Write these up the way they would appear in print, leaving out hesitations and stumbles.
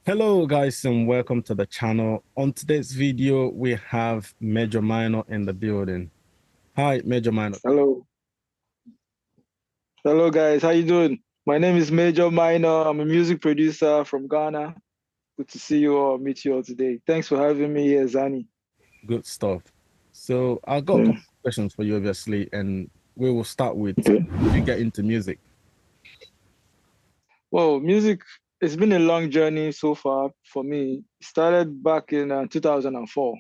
Hello guys and welcome to the channel. On today's video, we have MajorMynor in the building. Hi, MajorMynor. Hello. Hello guys, how you doing? My name is MajorMynor. I'm a music producer from Ghana. Good to see you all, meet you all today. Thanks for having me here, Zany. Good stuff. So I've got a Yeah. couple of questions for you, obviously, and we will start with Okay. you get into music. Well, music, it's been a long journey so far for me. It started back in 2004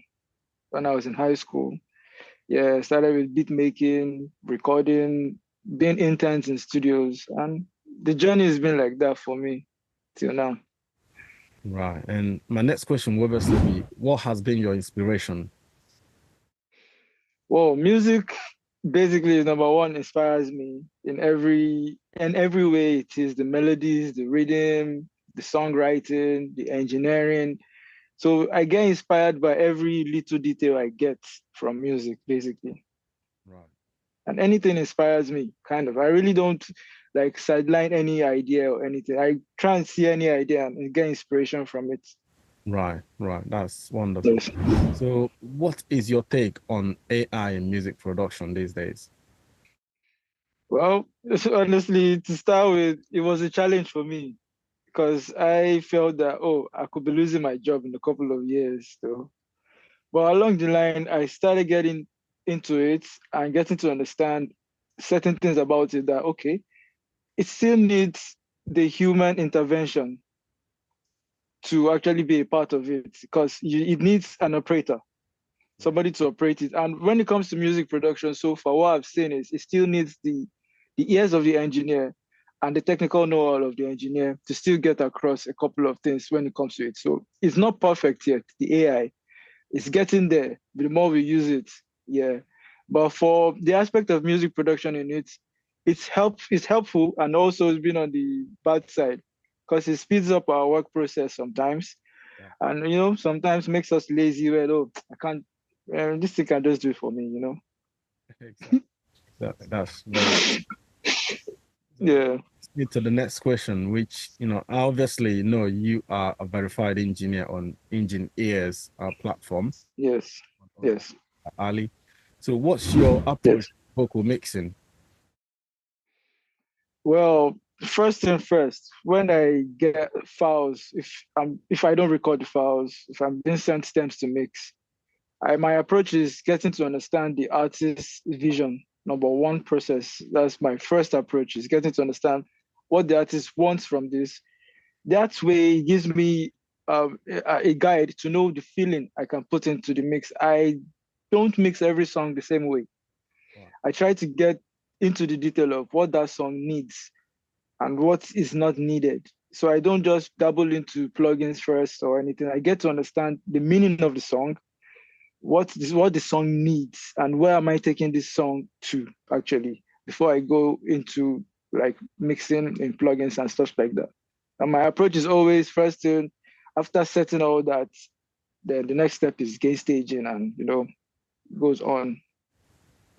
when I was in high school. Yeah, I started with beat making, recording, being interns in studios, and the journey has been like that for me till now. Right. And my next question will obviously be, what has been your inspiration? Well, music basically number one inspires me in every way. It is the melodies, the rhythm, the songwriting, the engineering. So I get inspired by every little detail I get from music, basically. Right. And anything inspires me, kind of. I really don't like sideline any idea or anything. I try and see any idea and get inspiration from it. Right. That's wonderful. Yes. So what is your take on AI in music production these days? Well, honestly, to start with, it was a challenge for me because I felt that, oh, I could be losing my job in a couple of years though. But along the line, I started getting into it and getting to understand certain things about it that, okay, it still needs the human intervention to actually be a part of it because it needs an operator, somebody to operate it. And when it comes to music production so far, what I've seen is it still needs the ears of the engineer and the technical know-how of the engineer to still get across a couple of things when it comes to it. So it's not perfect yet, the AI. It's getting there. The more we use it, yeah. But for the aspect of music production in it, it's helpful and also it's been on the bad side because it speeds up our work process sometimes. Yeah. And sometimes makes us lazy where oh, I can't this thing can just do it for me. Exactly. That's very so. Yeah. Me to the next question, which, I obviously know you are a verified engineer on EngineEars platform, Yes. on Yes. Ali. So what's your approach Yes. to vocal mixing? Well, first thing first, when I get files, if I don't record the files, if I'm being sent stems to mix, my approach is getting to understand the artist's vision. Number one process. That's my first approach is getting to understand what the artist wants from this. That way it gives me a guide to know the feeling I can put into the mix. I don't mix every song the same way. Right. I try to get into the detail of what that song needs and what is not needed. So I don't just dabble into plugins first or anything. I get to understand the meaning of the song, what the song needs, and where am I taking this song to actually before I go into like mixing in plugins and stuff like that. And my approach is always first thing after setting all that, then the next step is gain staging and goes on.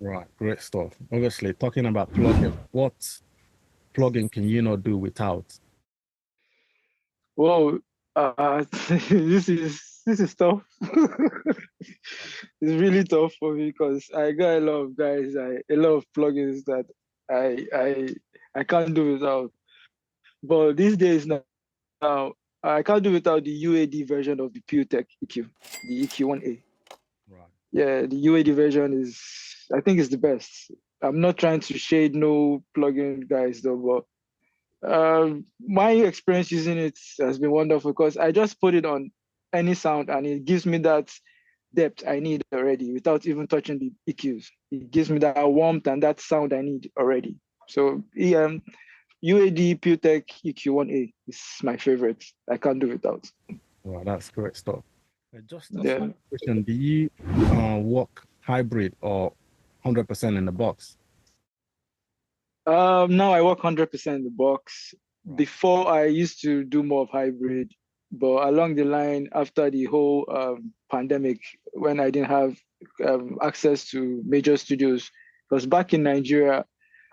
Right, great stuff. Obviously, talking about plugin, what plugin can you not do without? Well, this is tough. It's really tough for me because I got a lot of guys, a lot of plugins that I I I can't do without. But these days now, I can't do without the UAD version of the PureTech EQ, the EQ1A. Right. Yeah, the UAD version is, I think, it's the best. I'm not trying to shade no plugin guys though, but my experience using it has been wonderful because I just put it on any sound and it gives me that depth I need already without even touching the EQs. It gives me that warmth and that sound I need already. So UAD PureTech EQ1A is my favorite. I can't do without. Right, that's great stuff. Just a Yeah. final question. Do you work hybrid or 100% in the box? Now I work 100% in the box. Right. Before I used to do more of hybrid, but along the line after the whole pandemic, when I didn't have access to major studios, because back in Nigeria,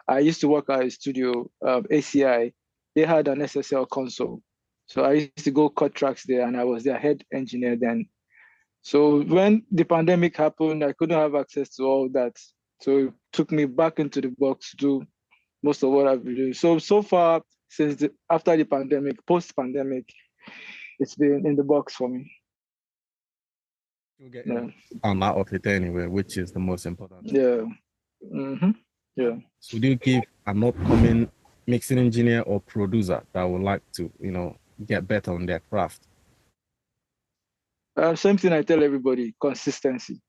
I used to work at a studio, ACI. They had an SSL console, So I used to go cut tracks there, and I was their head engineer then. So when the pandemic happened, I couldn't have access to all that. So it took me back into the box to do most of what I've been doing. So far, since after the pandemic, post-pandemic, it's been in the box for me. You'll get on out of it anyway, which is the most important. Yeah. Mm-hmm. Yeah. So would you give an upcoming mixing engineer or producer that would like to, get better on their craft? Same thing I tell everybody, consistency.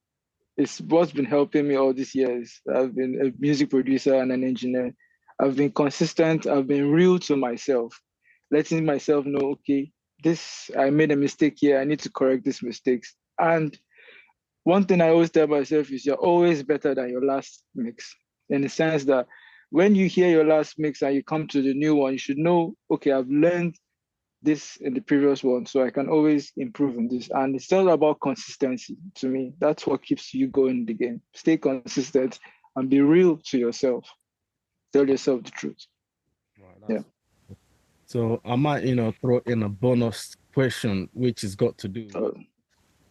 It's what's been helping me all these years. I've been a music producer and an engineer. I've been consistent. I've been real to myself, letting myself know, okay, I made a mistake here. I need to correct these mistakes. And one thing I always tell myself is you're always better than your last mix, in the sense that when you hear your last mix and you come to the new one, you should know, okay, I've learned this in the previous one, so I can always improve on this. And it's all about consistency to me. That's what keeps you going in the game. Stay consistent and be real to yourself. Tell yourself the truth. Right, yeah. So I might, throw in a bonus question, which has got to do with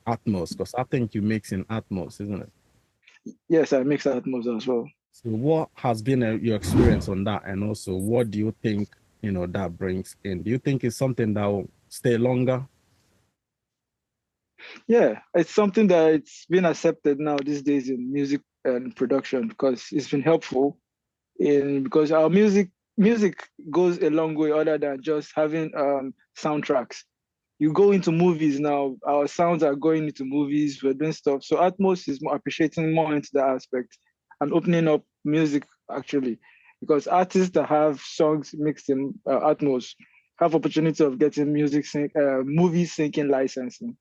Atmos, because I think you mix in Atmos, isn't it? Yes, I mix Atmos as well. So what has been your experience on that? And also, what do you think, that brings in? Do you think it's something that will stay longer? Yeah, it's something that it's been accepted now these days in music and production, because it's been helpful because our music goes a long way other than just having soundtracks. You go into movies now, our sounds are going into movies, we're doing stuff. So Atmos is more appreciating more into that aspect and opening up music actually, because artists that have songs mixed in Atmos have opportunity of getting movie syncing licensing.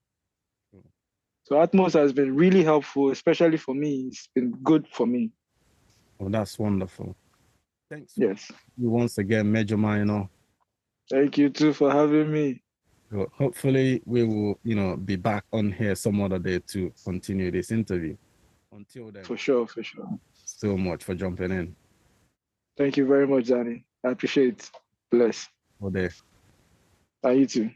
So Atmos has been really helpful, especially for me. It's been good for me. Oh, that's wonderful. Thanks. Yes. You once again, MajorMynor. Thank you too for having me. So hopefully we will, be back on here some other day to continue this interview. Until then. For sure. So much for jumping in. Thank you very much, Zany. I appreciate it. Bless. All day. You too.